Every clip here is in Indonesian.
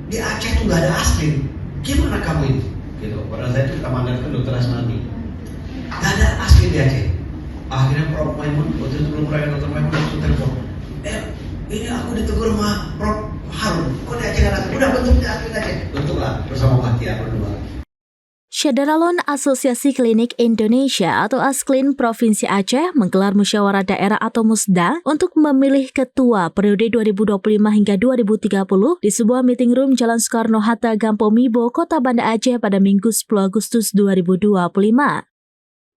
di Aceh tuh nggak ada Asklin, gimana kamu itu? Gitu. Pada saat itu kita mandatkan Dokter Asmani, nggak ada Asklin di Aceh. Akhirnya Prof Maimun, waktu itu belum pernah Dokter Maimun langsung telepon, ini aku ditegur sama Prof Harun, kok di Aceh nggak ada? Udah bentuk di Asklin Aceh, bentuklah bersama Fathia berdua. Syederalon Asosiasi Klinik Indonesia atau Asklin Provinsi Aceh menggelar musyawarah daerah atau musda untuk memilih ketua periode 2025 hingga 2030 di sebuah meeting room Jalan Soekarno-Hatta, Gampomibo, Kota Banda Aceh pada Minggu 10 Agustus 2025.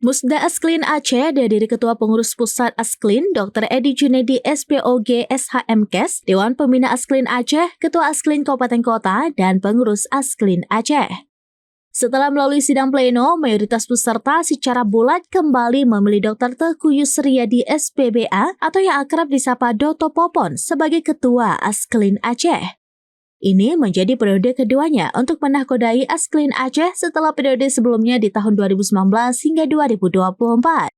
Musda Asklin Aceh dihadiri Ketua Pengurus Pusat Asklin Dr. Edi Junedi SPOG SHMKes, Dewan Pembina Asklin Aceh, Ketua Asklin Kabupaten Kota, dan Pengurus Asklin Aceh. Setelah melalui sidang pleno, mayoritas peserta secara bulat kembali memilih Dr. Teguh Yusriyadi SPBA atau yang akrab disapa Doto Popon sebagai Ketua Asklin Aceh. Ini menjadi periode keduanya untuk menahkodai Asklin Aceh setelah periode sebelumnya di tahun 2019 hingga 2024.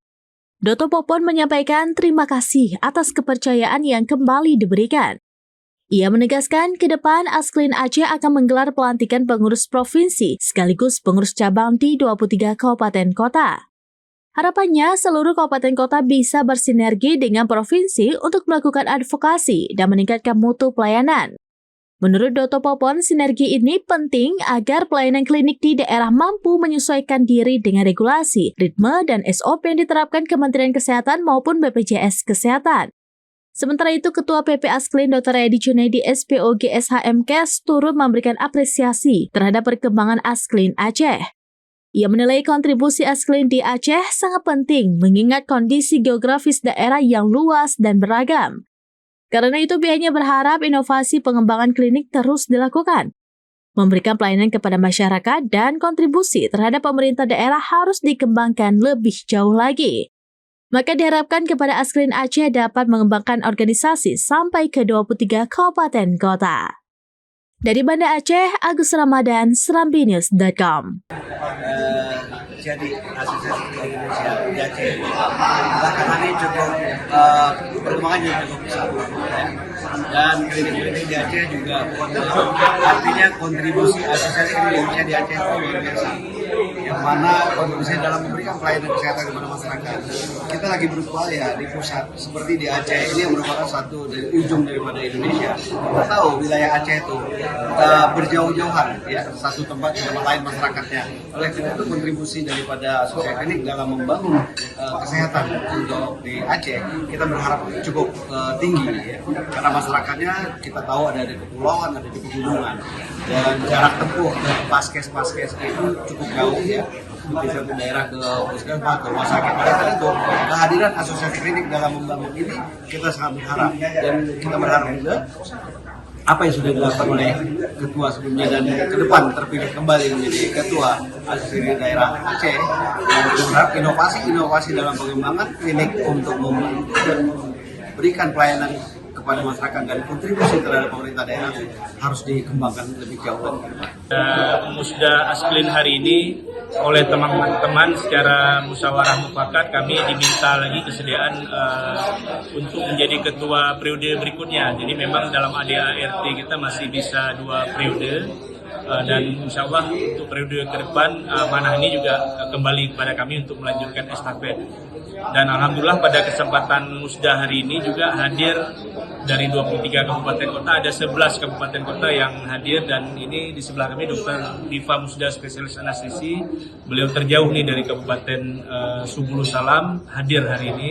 Doto Popon menyampaikan terima kasih atas kepercayaan yang kembali diberikan. Ia menegaskan ke depan Asklin Aceh akan menggelar pelantikan pengurus provinsi sekaligus pengurus cabang di 23 kabupaten kota. Harapannya seluruh kabupaten kota bisa bersinergi dengan provinsi untuk melakukan advokasi dan meningkatkan mutu pelayanan. Menurut Doto Popon, sinergi ini penting agar pelayanan klinik di daerah mampu menyesuaikan diri dengan regulasi, ritme, dan SOP yang diterapkan Kementerian Kesehatan maupun BPJS Kesehatan. Sementara itu, Ketua PP Asklin Dr. Edi Junedi SPOG SHMKes turut memberikan apresiasi terhadap perkembangan Asklin Aceh. Ia menilai kontribusi Asklin di Aceh sangat penting mengingat kondisi geografis daerah yang luas dan beragam. Karena itu pihaknya berharap inovasi pengembangan klinik terus dilakukan. Memberikan pelayanan kepada masyarakat dan kontribusi terhadap pemerintah daerah harus dikembangkan lebih jauh lagi. Maka diharapkan kepada Asklin Aceh dapat mengembangkan organisasi sampai ke 23 kabupaten kota. Dari Banda Aceh, Agus Ramadan, serambinews.com. Jadi Asosiasi Klinik Indonesia di Aceh, bahkan kami cukup perkembangannya cukup besar. Dan klinik-klinik di Aceh juga artinya kontribusi Asosiasi Klinik Indonesia di Aceh itu luar biasa. Yang mana kontribusi dalam memberikan pelayanan kesehatan kepada masyarakat. Kita lagi berupaya di pusat seperti di Aceh ini yang merupakan satu dari ujung daripada Indonesia. Kita tahu wilayah Aceh itu berjauh-jauhan ya, satu tempat ke tempat lain masyarakatnya. Oleh karena itu kontribusi daripada Asosiasi Klinik dalam membangun kesehatan untuk di Aceh kita berharap cukup tinggi ya. Karena masyarakatnya kita tahu ada di kepulauan, ada di pegunungan, dan jarak tempuh ke paskes itu cukup jauh ya, di satu daerah ke puskesmas, ke rumah sakit. Oleh karena itu kehadiran Asosiasi Klinik dalam membangun ini kita sangat berharap, dan kita berharap juga apa yang sudah dilakukan oleh ketua sebelumnya dan ke depan terpilih kembali menjadi ketua Asosiasi Daerah Aceh, dan berharap inovasi dalam pengembangan klinik untuk memberikan pelayanan kepada masyarakat dan kontribusi terhadap pemerintah daerah harus dikembangkan lebih jauh lagi. Musda Asklin hari ini oleh teman-teman secara musyawarah mufakat kami diminta lagi kesediaan untuk menjadi ketua periode berikutnya. Jadi memang dalam ADART kita masih bisa 2 periode. Dan insya Allah untuk periode ke depan amanah ini juga kembali kepada kami untuk melanjutkan estafet. Dan alhamdulillah pada kesempatan musda hari ini juga hadir dari 23 kabupaten kota, ada 11 kabupaten kota yang hadir, dan ini di sebelah kami Dr. Diva Musda spesialis anestesi. Beliau terjauh nih dari Kabupaten Subulu Salam, hadir hari ini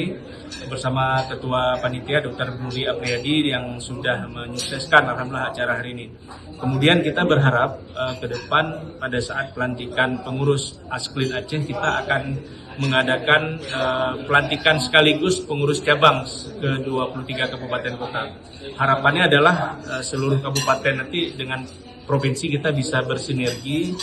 bersama Ketua Panitia Dr. Nuri Apriyadi yang sudah menyukseskan alhamdulillah acara hari ini. Kemudian kita berharap ke depan pada saat pelantikan pengurus Asklin Aceh kita akan mengadakan pelantikan sekaligus pengurus cabang ke 23 kabupaten kota. Harapannya adalah seluruh kabupaten nanti dengan provinsi kita bisa bersinergi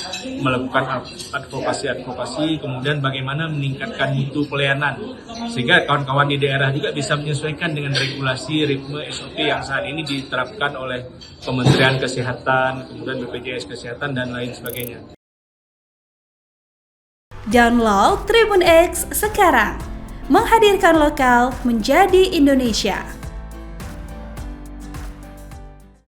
melakukan advokasi, kemudian bagaimana meningkatkan mutu pelayanan sehingga kawan-kawan di daerah juga bisa menyesuaikan dengan regulasi ritme SOP yang saat ini diterapkan oleh Kementerian Kesehatan, kemudian BPJS Kesehatan dan lain sebagainya. Download Tribun X sekarang, menghadirkan lokal menjadi Indonesia.